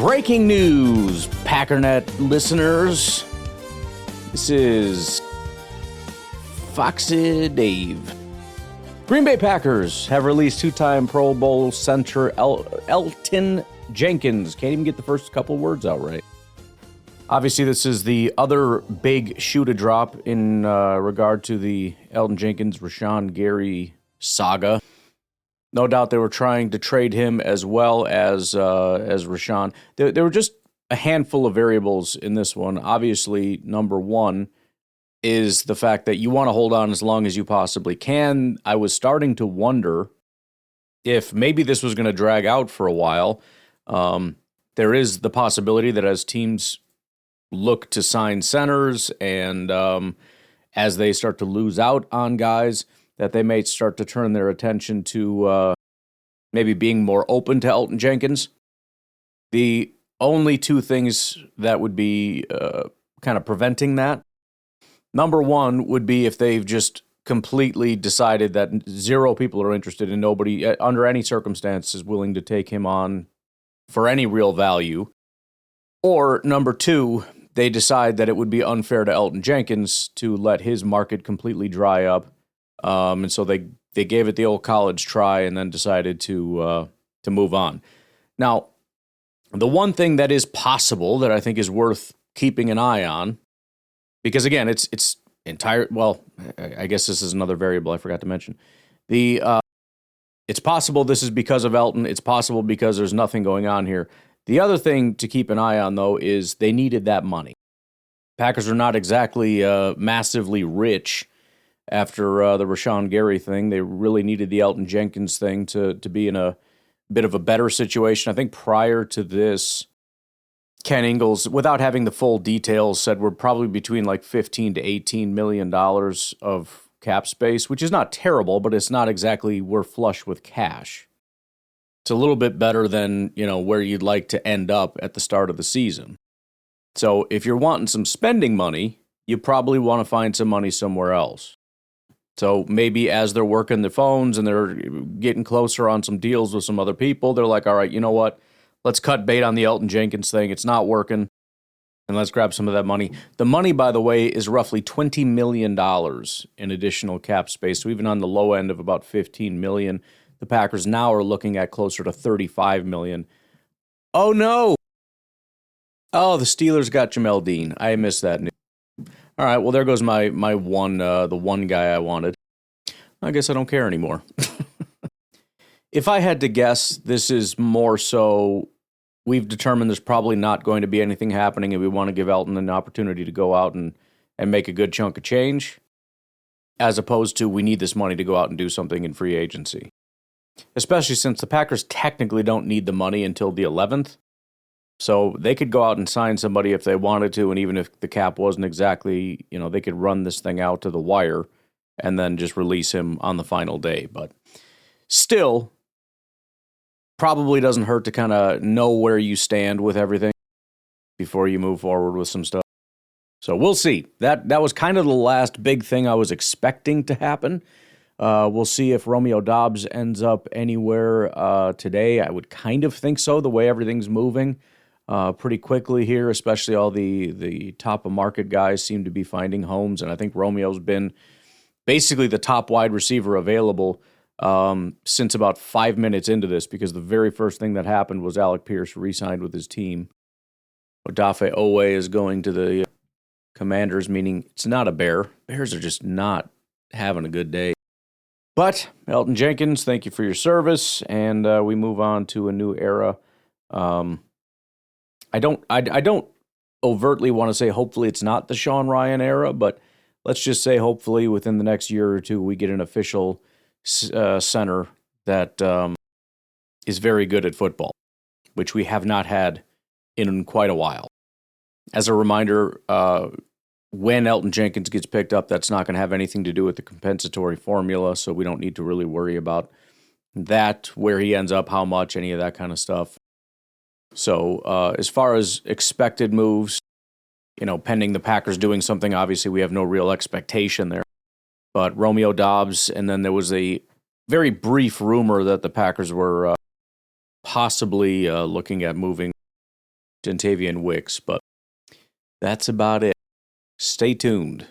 Breaking news, Packernet listeners. This is Foxy Dave. Green Bay Packers have released two-time Pro Bowl center Elgton Jenkins. Can't even get the first couple words out right. Obviously, this is the other big shoot-a-drop in regard to the Elgton Jenkins, Rashawn Gary saga. No doubt they were trying to trade him as well as Rashawn. There were just a handful of variables in this one. Obviously, number one is the fact that you want to hold on as long as you possibly can. I was starting to wonder if maybe this was going to drag out for a while. There is the possibility that as teams look to sign centers and as they start to lose out on guys, that they may start to turn their attention to maybe being more open to Elgton Jenkins. The only two things that would be kind of preventing that, number one would be if they've just completely decided that zero people are interested and nobody, under any circumstance, is willing to take him on for any real value. Or number two, they decide that it would be unfair to Elgton Jenkins to let his market completely dry up. And so they gave it the old college try and then decided to move on. Now, the one thing that is possible that I think is worth keeping an eye on, because again, it's entire. Well, I guess this is another variable I forgot to mention. It's possible this is because of Elgton. It's possible because there's nothing going on here. The other thing to keep an eye on, though, is they needed that money. Packers are not exactly massively rich. After the Rashawn Gary thing, they really needed the Elgton Jenkins thing to be in a bit of a better situation. I think prior to this, Ken Ingalls, without having the full details, said we're probably between like $15 to $18 million of cap space, which is not terrible, but it's not exactly we're flush with cash. It's a little bit better than, where you'd like to end up at the start of the season. So if you're wanting some spending money, you probably want to find some money somewhere else. So maybe as they're working the phones and they're getting closer on some deals with some other people, they're like, all right, you know what? Let's cut bait on the Elgton Jenkins thing. It's not working. And let's grab some of that money. The money, by the way, is roughly $20 million in additional cap space. So even on the low end of about $15 million, the Packers now are looking at closer to $35 million. Oh, no. Oh, the Steelers got Jamel Dean. I missed that news. All right, well, there goes my one, the one guy I wanted. I guess I don't care anymore. If I had to guess, this is more so we've determined there's probably not going to be anything happening and we want to give Elgton an opportunity to go out and make a good chunk of change, as opposed to we need this money to go out and do something in free agency. Especially since the Packers technically don't need the money until the 11th. So they could go out and sign somebody if they wanted to, and even if the cap wasn't exactly, they could run this thing out to the wire and then just release him on the final day. But still, probably doesn't hurt to kind of know where you stand with everything before you move forward with some stuff. So we'll see. That was kind of the last big thing I was expecting to happen. We'll see if Romeo Doubs ends up anywhere today. I would kind of think so, the way everything's moving. Pretty quickly here, especially all the top-of-market guys seem to be finding homes, and I think Romeo's been basically the top wide receiver available since about 5 minutes into this, because the very first thing that happened was Alec Pierce re-signed with his team. Odafe Owe is going to the Commanders, meaning it's not a Bear. Bears are just not having a good day. But Elgton Jenkins, thank you for your service, and we move on to a new era. I don't overtly want to say hopefully it's not the Sean Ryan era, but let's just say hopefully within the next year or two we get an official center that is very good at football, which we have not had in quite a while. As a reminder, when Elgton Jenkins gets picked up, that's not going to have anything to do with the compensatory formula, so we don't need to really worry about that, where he ends up, how much, any of that kind of stuff. So as far as expected moves, pending the Packers doing something, obviously we have no real expectation there. But Romeo Doubs, and then there was a very brief rumor that the Packers were possibly looking at moving Gentavian Wicks, but that's about it. Stay tuned.